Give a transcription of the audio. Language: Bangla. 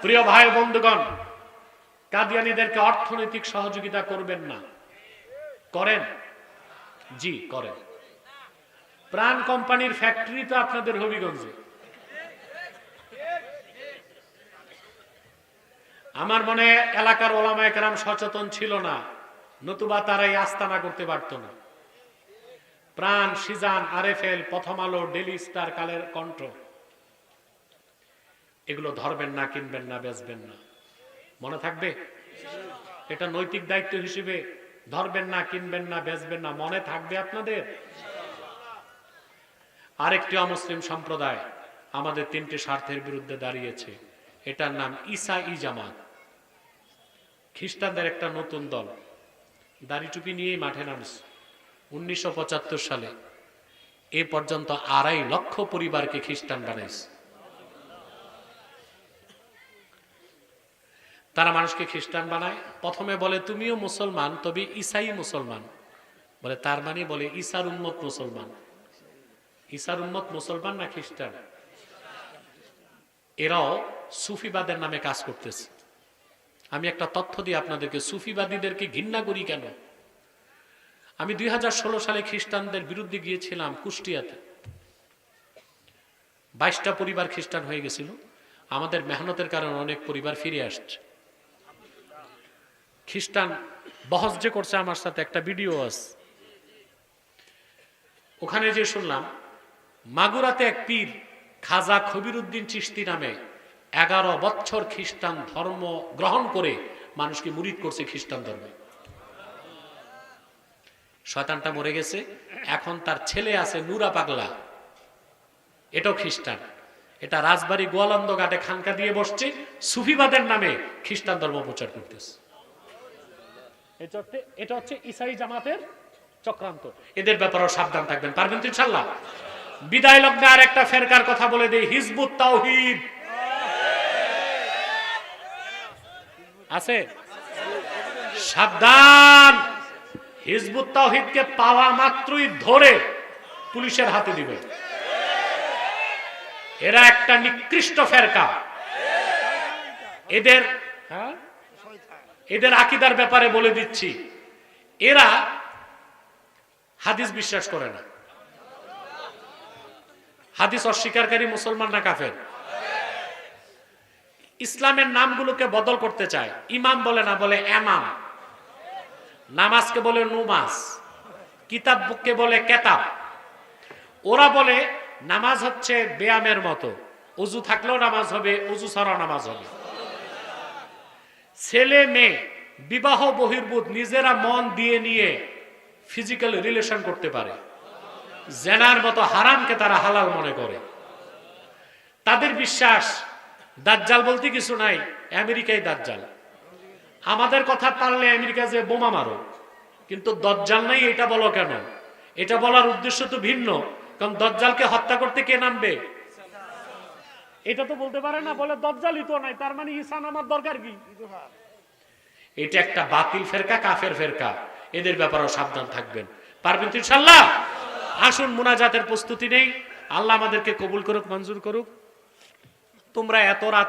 প্রিয় ভাই বন্ধুগণ, কাদিয়ানীদেরকে অর্থনৈতিক সহযোগিতা করবেন না, করেন? জি করেন। প্রাণ কোম্পানির ফ্যাক্টরি তো আপনাদের হবিগঞ্জে। আমার মনে হয় এলাকার ওলামায়ে কেরাম সচেতন ছিল না, নতুবা তারা এই আস্তানা করতে পারত না। প্রাণ, সিজান, আরএফএল, প্রথম আলো, ডেইলি স্টার, কালের কণ্ঠ, এগুলো ধরবেন না, কিনবেন না, বেচবেন না। মনে থাকবে? এটা নৈতিক দায়িত্ব হিসেবে ধরবেন না, কিনবেন না, বেচবেন না, মনে থাকবে আপনাদের? আরেকটি অমুসলিম সম্প্রদায় আমাদের তিনটি স্বার্থের বিরুদ্ধে দাঁড়িয়েছে, এটার নাম ঈসাই জামাত। খ্রিস্টানদের একটা নতুন দল, দাড়ি টুপি নিয়েই মাঠে নামছে। 1975 সালে এ পর্যন্ত 2.5 লক্ষ পরিবারকে খ্রিস্টান বানাইছে। তারা মানুষকে খ্রিস্টান বানায়, প্রথমে বলে তুমিও মুসলমান, তবে ঈসাই মুসলমান। বলে তার মানে বলে ঈসার উম্মত মুসলমান। ঈসার উম্মত মুসলমান না খ্রিস্টান? এরাও সুফিবাদের নামে কাজ করতেছে। আমি একটা তথ্য দিই আপনাদেরকে, সুফিবাদীদেরকে ঘৃণা করি কেন। আমি 2016 সালে খ্রিস্টানদের বিরুদ্ধে গিয়েছিলাম কুষ্টিয়াতে। 22টা পরিবার খ্রিস্টান হয়ে গেছিল। আমাদের মেহনতের কারণে অনেক পরিবার ফিরে আসছে। খ্রিস্টান বহস যে করছে আমার সাথে, একটা ভিডিও আছে। ওখানে যে শুনলাম মাগুরাতে এক পীর খাজা খবিরউদ্দিন চিশতি নামে 11 বছর খ্রিস্টান ধর্ম গ্রহণ করে মানুষকে মুরিদ করছে খ্রিস্টান ধর্মে। শয়তানটা মরে গেছে, এখন তার ছেলে আছে নুরা পাগলা, এটাও খ্রিস্টান। এটা রাজবাড়ী গোয়ালন্দ ঘাটে খানকা দিয়ে বসছে, সুফিবাদের নামে খ্রিস্টান ধর্ম প্রচার করতেছে। এটা হচ্ছে ঈসাই জামাতের চক্রান্ত। এদের ব্যাপারেও সাবধান থাকবেন, পারবেন তো ইনশাআল্লাহ? বিদায় লগ্নে আর একটা ফেরকার কথা বলে দেই, হিজবুত তাওহীদ আছে, সাবধান। হিজবুত তাওহীদকে পাওয়া মাত্রই ধরে পুলিশের হাতে দিবে। এরা একটা নিকৃষ্ট ফেরকা। এদের আকীদার ব্যাপারে বলে দিচ্ছি, এরা হাদিস বিশ্বাস করে না। হাদিস অস্বীকারী মুসলমান না কাফের? ইসলামের নামগুলোকে বদল করতে চায়। ইমাম বলে না, বলে এমাম। নামাজকে বলে নুমাজ, কিতাবকে বলে কেতাব। ওরা বলে নামাজ হচ্ছে ব্যায়ামের মতো, ওযু থাকলেও নামাজ হবে, ওযু ছাড়াও নামাজ হবে। ছেলে মেয়ে বিবাহ বহির্ভূত নিজেরা মন দিয়ে নিয়ে ফিজিক্যাল রিলেশন করতে পারে। জেনার মতো হারামকে তারা হালাল মনে করে। তাদের বিশ্বাস দাজ্জাল বলতে কিছু নাই, আমেরিকায় দাজ্জাল। আমাদের কথা পারলে আমেরিকা যে বোমা মারো, কিন্তু দজ্জাল নাই এটা বলো কেন? এটা বলার উদ্দেশ্য তো ভিন্ন, কারণ দজ্জালকে হত্যা করতে কে নামবে? এটা তো বলতে পারে না, বলে দজ্জালই তো নাই, তার মানে ঈসা নামার দরকার কি? এটা একটা বাতিল ফেরকা, কাফের ফেরকা। এদের ব্যাপারেও সাবধান থাকবেন, পারবেন তো ইনশাআল্লাহ? আসুন মুনাজাতের প্রস্তুতি নেই। আল্লাহ আমাদেরকে কবুল করুক, মঞ্জুর করুক। তোমরা এত রাত